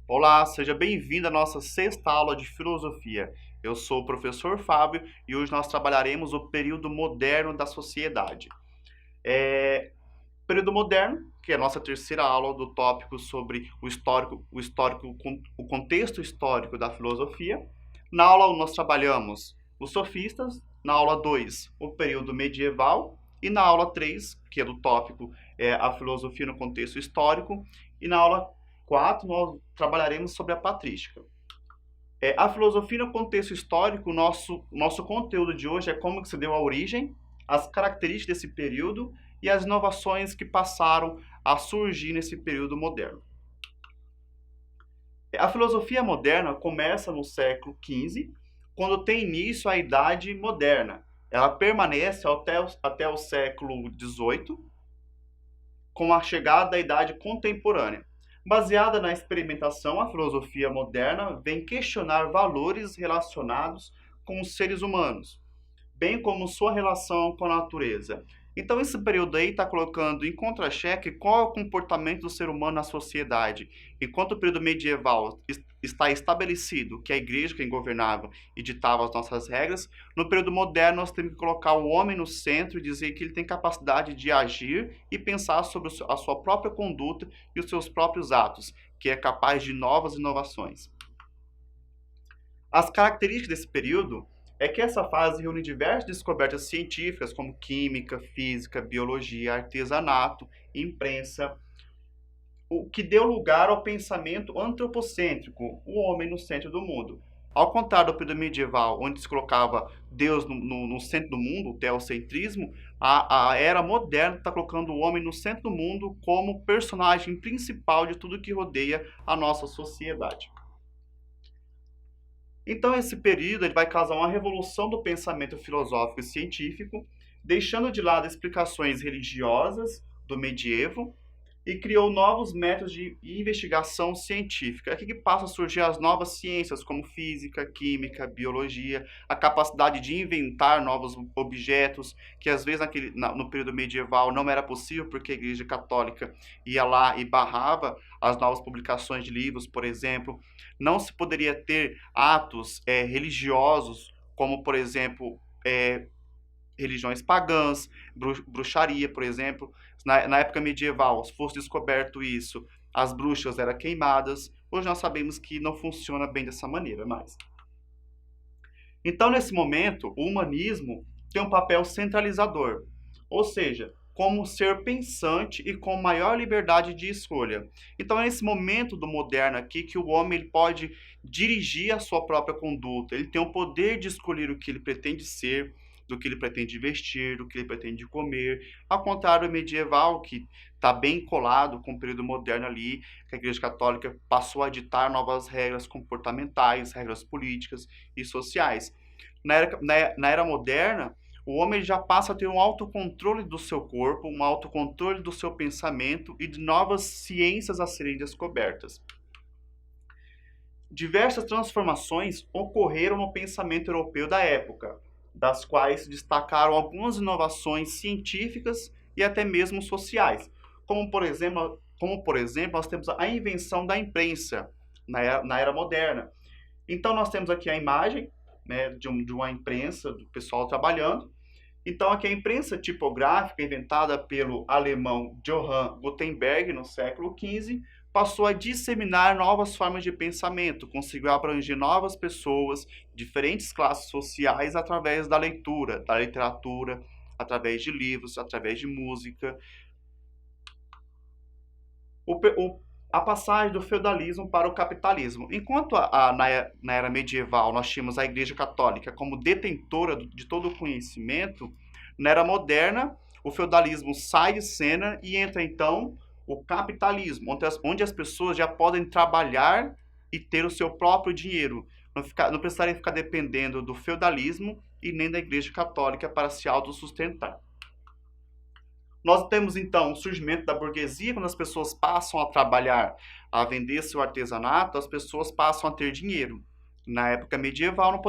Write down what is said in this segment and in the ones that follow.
Olá, seja bem-vindo à nossa sexta aula de filosofia. Eu sou o professor Fábio e hoje nós trabalharemos o período moderno da sociedade. Período moderno, que é a nossa terceira aula do tópico sobre o contexto histórico da filosofia. Na aula 1 nós trabalhamos os sofistas, na aula 2 o período medieval e na aula 3, que é do tópico a filosofia no contexto histórico, e na aula 4 nós trabalharemos sobre a patrística. A filosofia no contexto histórico, nosso conteúdo de hoje é como que se deu a origem, as características desse período e as inovações que passaram a surgir nesse período moderno. A filosofia moderna começa no século XV, quando tem início a Idade Moderna. Ela permanece até o século XVIII, com a chegada da Idade Contemporânea. Baseada na experimentação, a filosofia moderna vem questionar valores relacionados com os seres humanos, bem como sua relação com a natureza. Então, esse período aí está colocando em contra-cheque qual é o comportamento do ser humano na sociedade. Enquanto o período medieval está estabelecido que a igreja quem governava e ditava as nossas regras, no período moderno nós temos que colocar o homem no centro e dizer que ele tem capacidade de agir e pensar sobre a sua própria conduta e os seus próprios atos, que é capaz de novas inovações. As características desse período é que essa fase reúne diversas descobertas científicas, como química, física, biologia, artesanato, imprensa, o que deu lugar ao pensamento antropocêntrico, o homem no centro do mundo. Ao contrário do período medieval, onde se colocava Deus no centro do mundo, o teocentrismo, a era moderna está colocando o homem no centro do mundo como personagem principal de tudo que rodeia a nossa sociedade. Então, esse período ele vai causar uma revolução do pensamento filosófico e científico, deixando de lado explicações religiosas do medievo e criou novos métodos de investigação científica. Aqui que passam a surgir as novas ciências, como física, química, biologia, a capacidade de inventar novos objetos, que às vezes no período medieval não era possível, porque a Igreja Católica ia lá e barrava as novas publicações de livros, por exemplo. Não se poderia ter atos religiosos, como, por exemplo, religiões pagãs, bruxaria, por exemplo. Na época medieval, se fosse descoberto isso, as bruxas eram queimadas. Hoje nós sabemos que não funciona bem dessa maneira mais. Então, nesse momento, o humanismo tem um papel centralizador, ou seja, como ser pensante e com maior liberdade de escolha. Então, é nesse momento do moderno aqui que o homem ele pode dirigir a sua própria conduta, ele tem o poder de escolher o que ele pretende ser, do que ele pretende vestir, do que ele pretende comer, ao contrário do medieval, que está bem colado com o período moderno ali, que a Igreja Católica passou a ditar novas regras comportamentais, regras políticas e sociais. Na era moderna, o homem já passa a ter um autocontrole do seu corpo, um autocontrole do seu pensamento e de novas ciências a serem descobertas. Diversas transformações ocorreram no pensamento europeu da época, das quais se destacaram algumas inovações científicas e até mesmo sociais, como por exemplo nós temos a invenção da imprensa na era moderna. Então nós temos aqui a imagem, né, de uma imprensa, do pessoal trabalhando. Então aqui a imprensa tipográfica, inventada pelo alemão Johann Gutenberg no século XV, passou a disseminar novas formas de pensamento, conseguiu abranger novas pessoas, diferentes classes sociais através da leitura, da literatura, através de livros, através de música. A passagem do feudalismo para o capitalismo. Enquanto na era medieval nós tínhamos a Igreja Católica como detentora de todo o conhecimento, na era moderna o feudalismo sai de cena e entra então o capitalismo, onde as pessoas já podem trabalhar e ter o seu próprio dinheiro, não precisarem ficar dependendo do feudalismo e nem da Igreja Católica para se autossustentar. Nós temos, então, o surgimento da burguesia, quando as pessoas passam a trabalhar, a vender seu artesanato, as pessoas passam a ter dinheiro. Na época medieval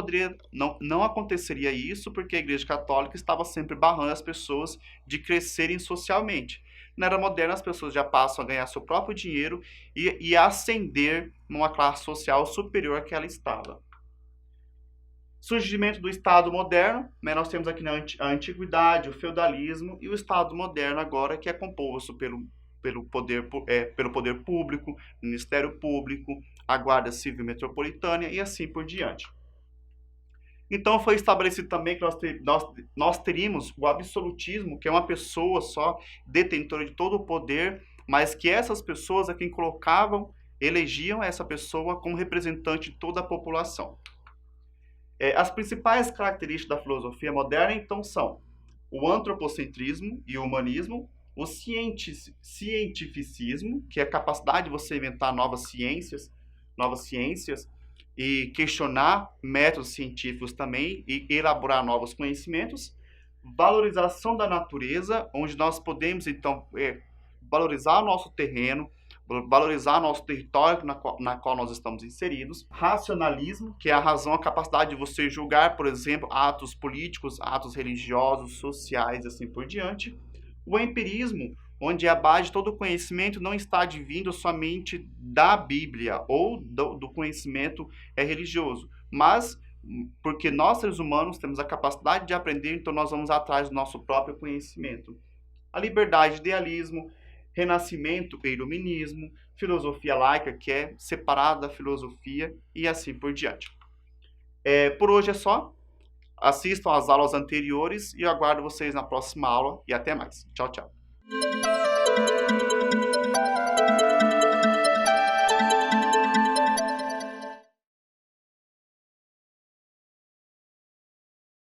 não aconteceria isso, porque a Igreja Católica estava sempre barrando as pessoas de crescerem socialmente. Na era moderna, as pessoas já passam a ganhar seu próprio dinheiro e a ascender numa classe social superior à que ela estava. Surgimento do Estado moderno, né? Nós temos aqui a antiguidade, o feudalismo e o Estado moderno agora, que é composto pelo poder público, Ministério Público, a Guarda Civil Metropolitana e assim por diante. Então foi estabelecido também que nós teríamos o absolutismo, que é uma pessoa só detentora de todo o poder, mas que essas pessoas é quem elegiam essa pessoa como representante de toda a população. As principais características da filosofia moderna, então, são o antropocentrismo e o humanismo, o cientificismo, que é a capacidade de você inventar novas ciências e questionar métodos científicos também e elaborar novos conhecimentos, valorização da natureza, onde nós podemos, então, valorizar o nosso terreno, valorizar nosso território na qual nós estamos inseridos. Racionalismo, que é a razão, a capacidade de você julgar, por exemplo, atos políticos, atos religiosos, sociais, assim por diante. O empirismo, onde a base de todo o conhecimento não está advindo somente da Bíblia ou do conhecimento religioso, mas porque nós, seres humanos, temos a capacidade de aprender, então nós vamos atrás do nosso próprio conhecimento. A liberdade, idealismo, renascimento e iluminismo, filosofia laica, que é separada da filosofia, e assim por diante. Por hoje é só. Assistam às aulas anteriores e eu aguardo vocês na próxima aula e até mais. Tchau, tchau.